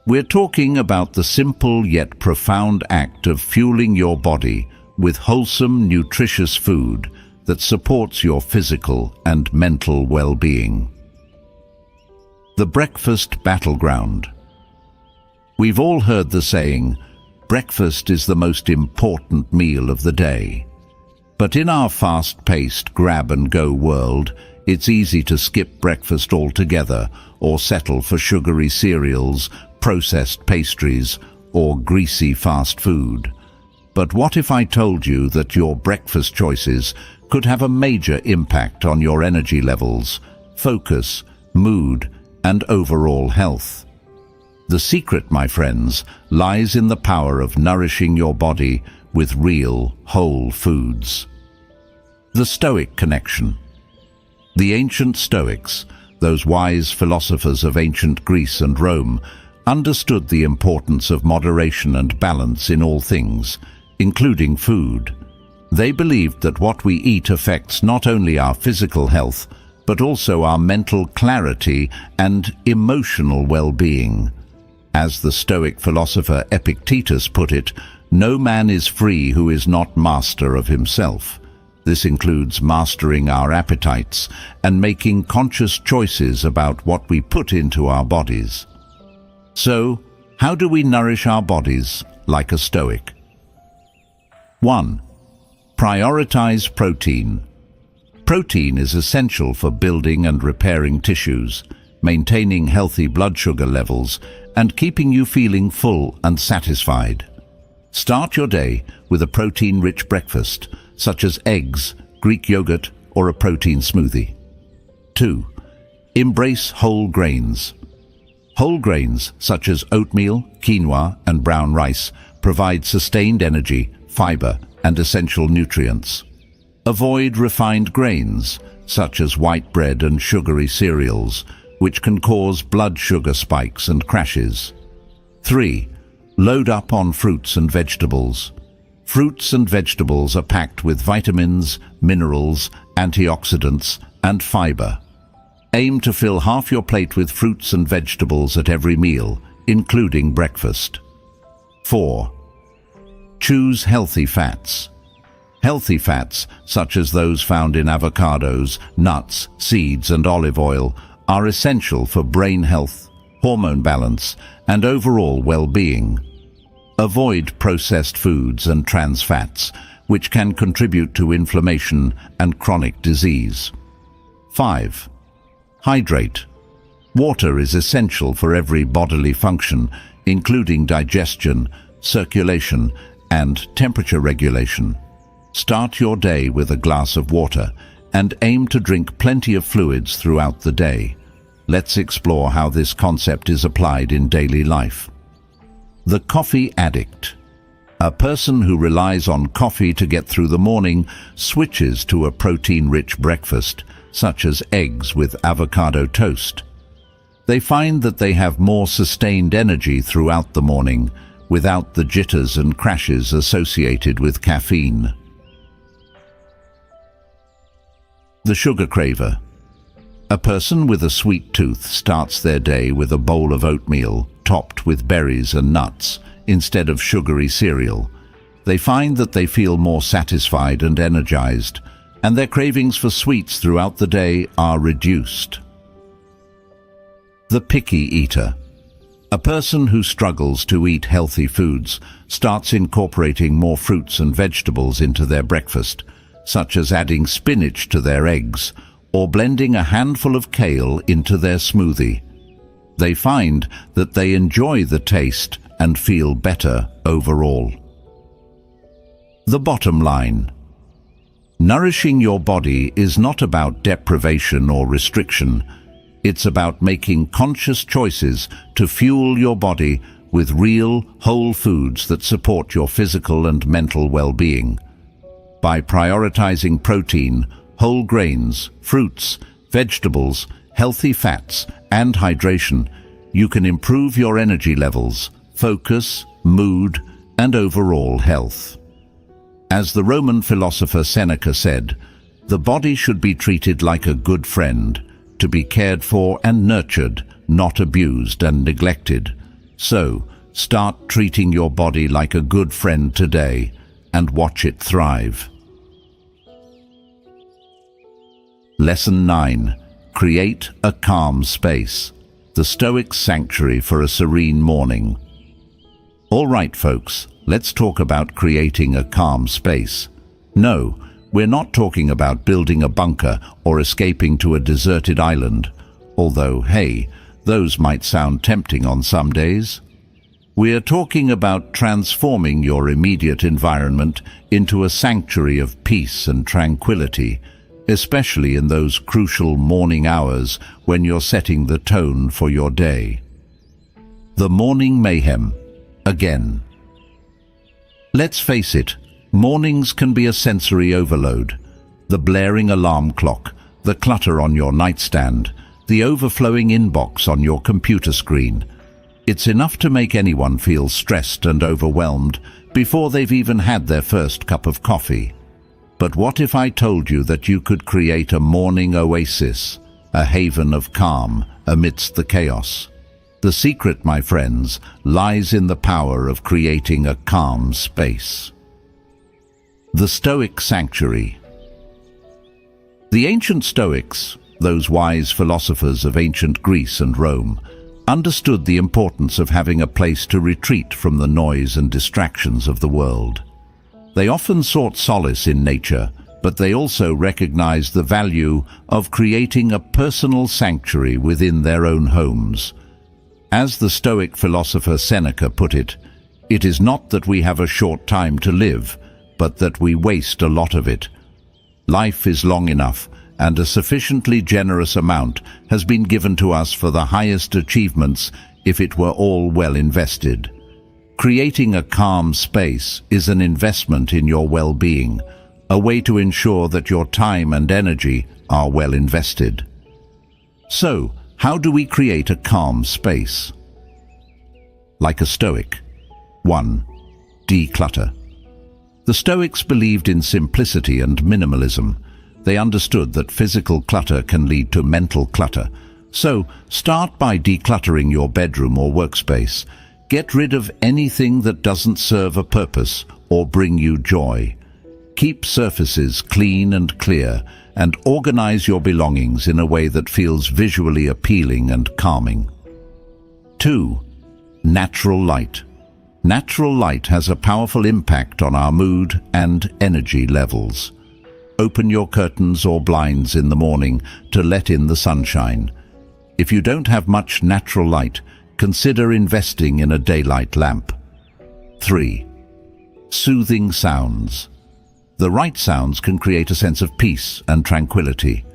We're talking about the simple yet profound act of fueling your body with wholesome, nutritious food that supports your physical and mental well-being. The breakfast battleground. We've all heard the saying, breakfast is the most important meal of the day. But in our fast-paced grab-and-go world, it's easy to skip breakfast altogether or settle for sugary cereals, processed pastries, or greasy fast food. But what if I told you that your breakfast choices could have a major impact on your energy levels, focus, mood, and overall health? The secret, my friends, lies in the power of nourishing your body with real, whole foods. The Stoic connection. The ancient Stoics, those wise philosophers of ancient Greece and Rome, understood the importance of moderation and balance in all things, including food. They believed that what we eat affects not only our physical health, but also our mental clarity and emotional well-being. As the Stoic philosopher Epictetus put it, no man is free who is not master of himself. This includes mastering our appetites and making conscious choices about what we put into our bodies. So, how do we nourish our bodies like a Stoic? 1. Prioritize protein. Protein is essential for building and repairing tissues, maintaining healthy blood sugar levels, and keeping you feeling full and satisfied. Start your day with a protein-rich breakfast, such as eggs, Greek yogurt, or a protein smoothie. 2. Embrace whole grains. Whole grains, such as oatmeal, quinoa, and brown rice, provide sustained energy, fiber, and essential nutrients. Avoid refined grains, such as white bread and sugary cereals, which can cause blood sugar spikes and crashes. 3. Load up on fruits and vegetables. Fruits and vegetables are packed with vitamins, minerals, antioxidants, and fiber. Aim to fill half your plate with fruits and vegetables at every meal, including breakfast. 4. Choose healthy fats. Healthy fats, such as those found in avocados, nuts, seeds, and olive oil, are essential for brain health, hormone balance, and overall well-being. Avoid processed foods and trans fats, which can contribute to inflammation and chronic disease. 5. Hydrate. Water is essential for every bodily function, including digestion, circulation, and temperature regulation. Start your day with a glass of water and aim to drink plenty of fluids throughout the day. Let's explore how this concept is applied in daily life. The coffee addict. A person who relies on coffee to get through the morning switches to a protein-rich breakfast, such as eggs with avocado toast. They find that they have more sustained energy throughout the morning, without the jitters and crashes associated with caffeine. The sugar craver. A person with a sweet tooth starts their day with a bowl of oatmeal topped with berries and nuts instead of sugary cereal. They find that they feel more satisfied and energized, and their cravings for sweets throughout the day are reduced. The picky eater. A person who struggles to eat healthy foods starts incorporating more fruits and vegetables into their breakfast, such as adding spinach to their eggs or blending a handful of kale into their smoothie. They find that they enjoy the taste and feel better overall. The bottom line. Nourishing your body is not about deprivation or restriction. It's about making conscious choices to fuel your body with real, whole foods that support your physical and mental well-being. By prioritizing protein, whole grains, fruits, vegetables, healthy fats, and hydration, you can improve your energy levels, focus, mood, and overall health. As the Roman philosopher Seneca said, the body should be treated like a good friend, to be cared for and nurtured, not abused and neglected. So, start treating your body like a good friend today and watch it thrive. Lesson 9. Create a calm space. The Stoic sanctuary for a serene morning. All right, folks, let's talk about creating a calm space. No, we're not talking about building a bunker or escaping to a deserted island, although, hey, those might sound tempting on some days. We're talking about transforming your immediate environment into a sanctuary of peace and tranquility, especially in those crucial morning hours when you're setting the tone for your day. The morning mayhem. Again. Let's face it, mornings can be a sensory overload. The blaring alarm clock, the clutter on your nightstand, the overflowing inbox on your computer screen. It's enough to make anyone feel stressed and overwhelmed before they've even had their first cup of coffee. But what if I told you that you could create a morning oasis, a haven of calm amidst the chaos? The secret, my friends, lies in the power of creating a calm space. The Stoic sanctuary. The ancient Stoics, those wise philosophers of ancient Greece and Rome, understood the importance of having a place to retreat from the noise and distractions of the world. They often sought solace in nature, but they also recognized the value of creating a personal sanctuary within their own homes. As the Stoic philosopher Seneca put it, "It is not that we have a short time to live, but that we waste a lot of it. Life is long enough, and a sufficiently generous amount has been given to us for the highest achievements if it were all well invested." Creating a calm space is an investment in your well-being, a way to ensure that your time and energy are well invested. So, how do we create a calm space? Like a Stoic. 1. Declutter. The Stoics believed in simplicity and minimalism. They understood that physical clutter can lead to mental clutter. So, start by decluttering your bedroom or workspace. Get rid of anything that doesn't serve a purpose or bring you joy. Keep surfaces clean and clear, and organize your belongings in a way that feels visually appealing and calming. 2. Natural light. Natural light has a powerful impact on our mood and energy levels. Open your curtains or blinds in the morning to let in the sunshine. If you don't have much natural light, consider investing in a daylight lamp. 3. Soothing sounds. The right sounds can create a sense of peace and tranquility.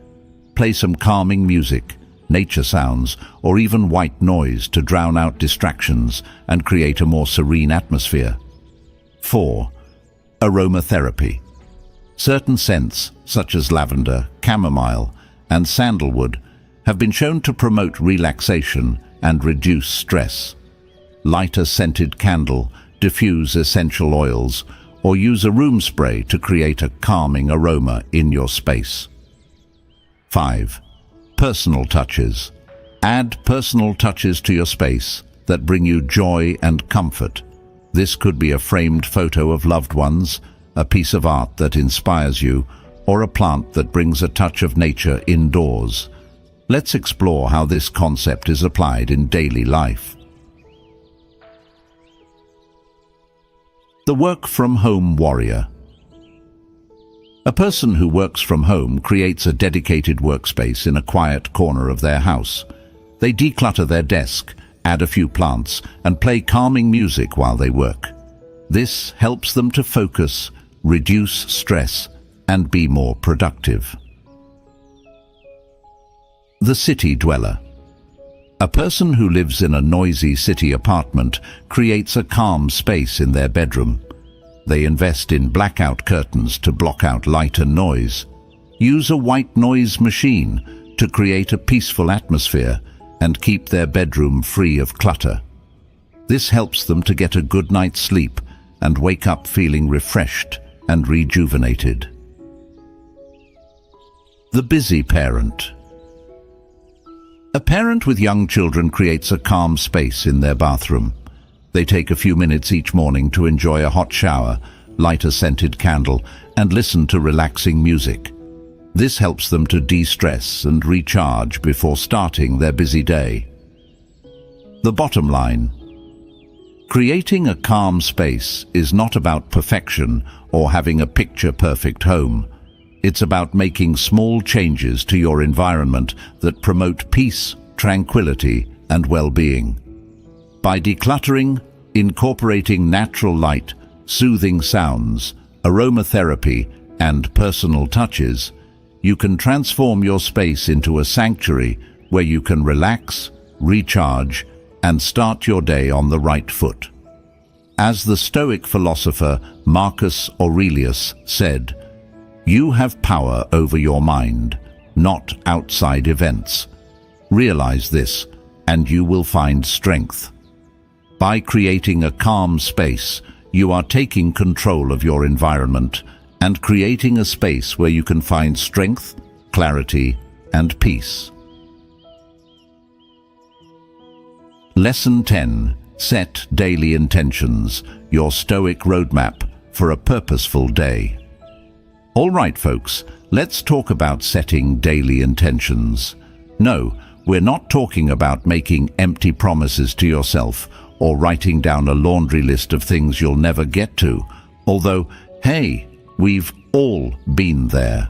Play some calming music, nature sounds, or even white noise to drown out distractions and create a more serene atmosphere. 4. Aromatherapy. Certain scents, such as lavender, chamomile, and sandalwood, have been shown to promote relaxation and reduce stress. Light a scented candle, diffuse essential oils, or use a room spray to create a calming aroma in your space. 5. Personal touches. Add personal touches to your space that bring you joy and comfort. This could be a framed photo of loved ones, a piece of art that inspires you, or a plant that brings a touch of nature indoors. Let's explore how this concept is applied in daily life. The work-from-home warrior. A person who works from home creates a dedicated workspace in a quiet corner of their house. They declutter their desk, add a few plants, and play calming music while they work. This helps them to focus, reduce stress, and be more productive. The city dweller. A person who lives in a noisy city apartment creates a calm space in their bedroom. They invest in blackout curtains to block out light and noise. Use a white noise machine to create a peaceful atmosphere and keep their bedroom free of clutter. This helps them to get a good night's sleep and wake up feeling refreshed and rejuvenated. The busy parent. A parent with young children creates a calm space in their bathroom. They take a few minutes each morning to enjoy a hot shower, light a scented candle, and listen to relaxing music. This helps them to de-stress and recharge before starting their busy day. The bottom line. Creating a calm space is not about perfection or having a picture-perfect home. It's about making small changes to your environment that promote peace, tranquility, and well-being. By decluttering, incorporating natural light, soothing sounds, aromatherapy, and personal touches, you can transform your space into a sanctuary where you can relax, recharge, and start your day on the right foot. As the Stoic philosopher Marcus Aurelius said, "You have power over your mind, not outside events. Realize this, and you will find strength." By creating a calm space, you are taking control of your environment and creating a space where you can find strength, clarity, and peace. Lesson 10. Set daily intentions, your Stoic roadmap for a purposeful day. All right, folks, let's talk about setting daily intentions. No, we're not talking about making empty promises to yourself or writing down a laundry list of things you'll never get to, although, hey, we've all been there.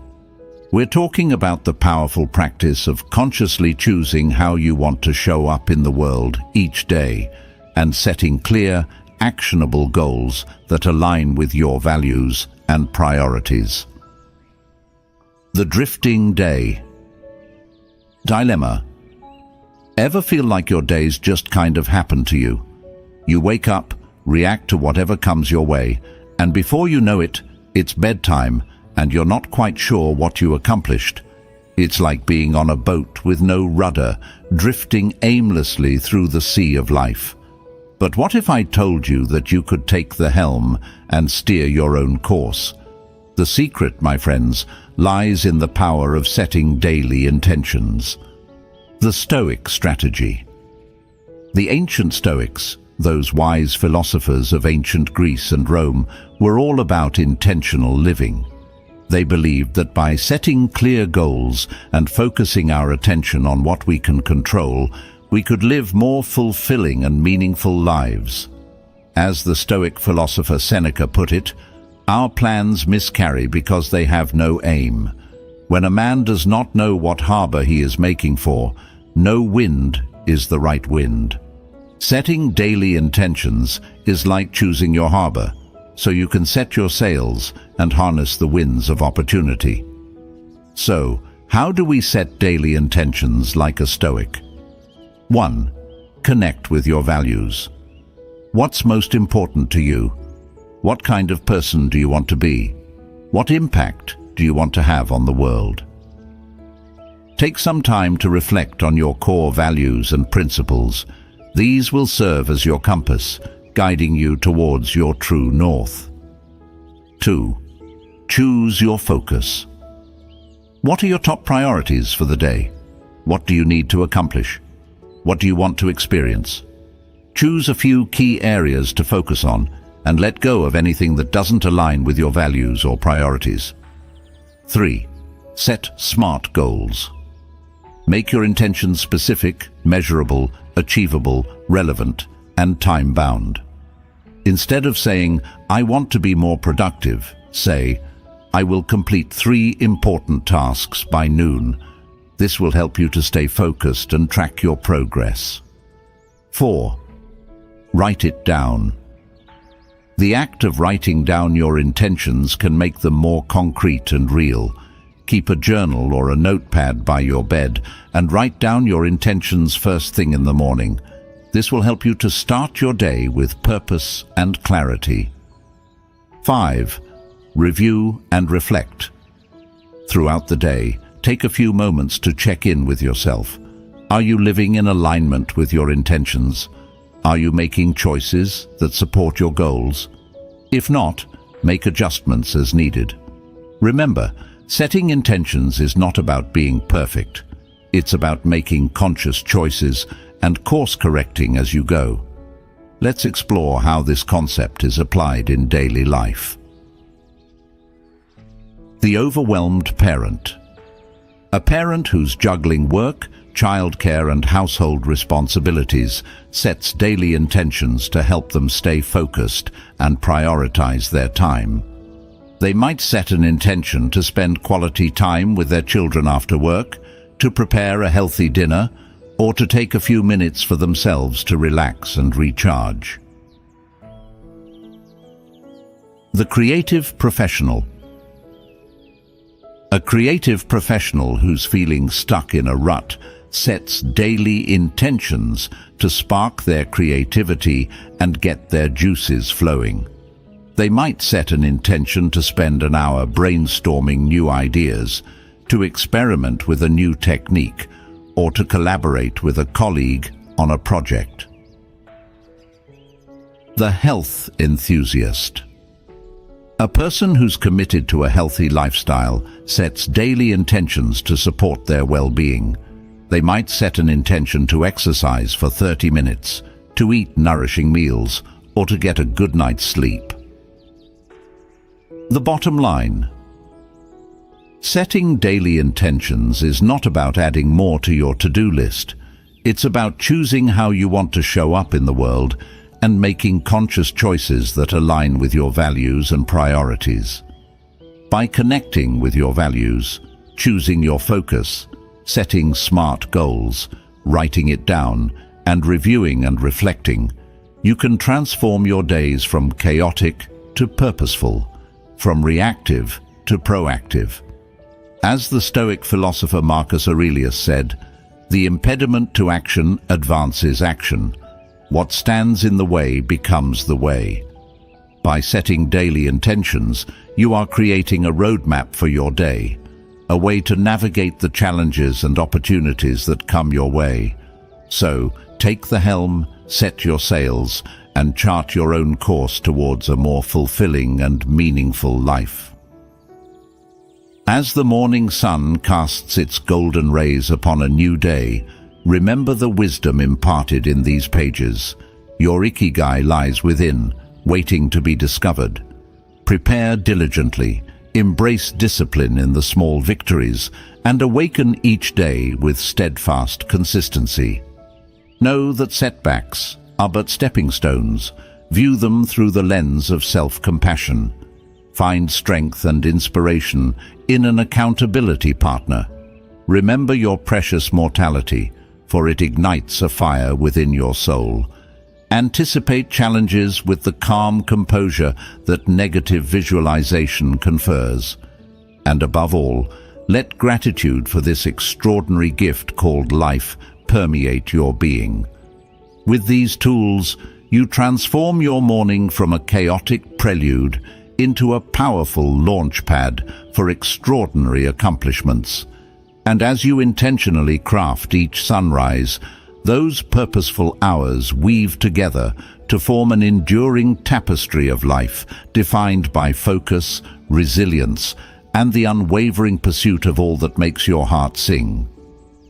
We're talking about the powerful practice of consciously choosing how you want to show up in the world each day and setting clear, actionable goals that align with your values and priorities. The drifting day. Dilemma. Ever feel like your days just kind of happen to you? You wake up, react to whatever comes your way, and before you know it, it's bedtime and you're not quite sure what you accomplished. It's like being on a boat with no rudder, drifting aimlessly through the sea of life. But what if I told you that you could take the helm and steer your own course? The secret, my friends, lies in the power of setting daily intentions. The Stoic strategy. The ancient Stoics, those wise philosophers of ancient Greece and Rome, were all about intentional living. They believed that by setting clear goals and focusing our attention on what we can control, we could live more fulfilling and meaningful lives. As the Stoic philosopher Seneca put it, our plans miscarry because they have no aim. When a man does not know what harbor he is making for, no wind is the right wind. Setting daily intentions is like choosing your harbor, so you can set your sails and harness the winds of opportunity. So, how do we set daily intentions like a Stoic? 1. Connect with your values. What's most important to you? What kind of person do you want to be? What impact do you want to have on the world? Take some time to reflect on your core values and principles. These will serve as your compass, guiding you towards your true north. 2. Choose your focus. What are your top priorities for the day? What do you need to accomplish? What do you want to experience? Choose a few key areas to focus on and let go of anything that doesn't align with your values or priorities. 3. Set SMART goals. Make your intentions specific, measurable, achievable, relevant, and time-bound. Instead of saying, "I want to be more productive," say, "I will complete 3 important tasks by noon." This will help you to stay focused and track your progress. 4. Write it down. The act of writing down your intentions can make them more concrete and real. Keep a journal or a notepad by your bed and write down your intentions first thing in the morning. This will help you to start your day with purpose and clarity. 5. Review and reflect. Throughout the day, take a few moments to check in with yourself. Are you living in alignment with your intentions? Are you making choices that support your goals? If not, make adjustments as needed. Remember, setting intentions is not about being perfect. It's about making conscious choices and course-correcting as you go. Let's explore how this concept is applied in daily life. The overwhelmed parent. A parent who's juggling work, childcare and household responsibilities sets daily intentions to help them stay focused and prioritize their time. They might set an intention to spend quality time with their children after work, to prepare a healthy dinner, or to take a few minutes for themselves to relax and recharge. The creative professional. A creative professional who's feeling stuck in a rut sets daily intentions to spark their creativity and get their juices flowing. They might set an intention to spend an hour brainstorming new ideas, to experiment with a new technique, or to collaborate with a colleague on a project. The health enthusiast. A person who's committed to a healthy lifestyle sets daily intentions to support their well-being. They might set an intention to exercise for 30 minutes, to eat nourishing meals, or to get a good night's sleep. The bottom line. Setting daily intentions is not about adding more to your to-do list. It's about choosing how you want to show up in the world and making conscious choices that align with your values and priorities. By connecting with your values, choosing your focus, setting smart goals, writing it down, and reviewing and reflecting, you can transform your days from chaotic to purposeful, from reactive to proactive. As the Stoic philosopher Marcus Aurelius said, "The impediment to action advances action. What stands in the way becomes the way." By setting daily intentions, you are creating a roadmap for your day, a way to navigate the challenges and opportunities that come your way. So, take the helm, set your sails, and chart your own course towards a more fulfilling and meaningful life. As the morning sun casts its golden rays upon a new day, remember the wisdom imparted in these pages. Your ikigai lies within, waiting to be discovered. Prepare diligently, embrace discipline in the small victories, and awaken each day with steadfast consistency. Know that setbacks are but stepping stones. View them through the lens of self-compassion. Find strength and inspiration in an accountability partner. Remember your precious mortality, for it ignites a fire within your soul. Anticipate challenges with the calm composure that negative visualization confers. And above all, let gratitude for this extraordinary gift called life permeate your being. With these tools, you transform your morning from a chaotic prelude into a powerful launchpad for extraordinary accomplishments. And as you intentionally craft each sunrise, those purposeful hours weave together to form an enduring tapestry of life defined by focus, resilience, and the unwavering pursuit of all that makes your heart sing.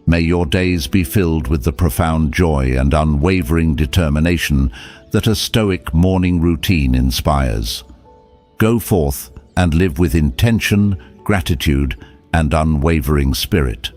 May your days be filled with the profound joy and unwavering determination that a Stoic morning routine inspires. Go forth and live with intention, gratitude, and unwavering spirit.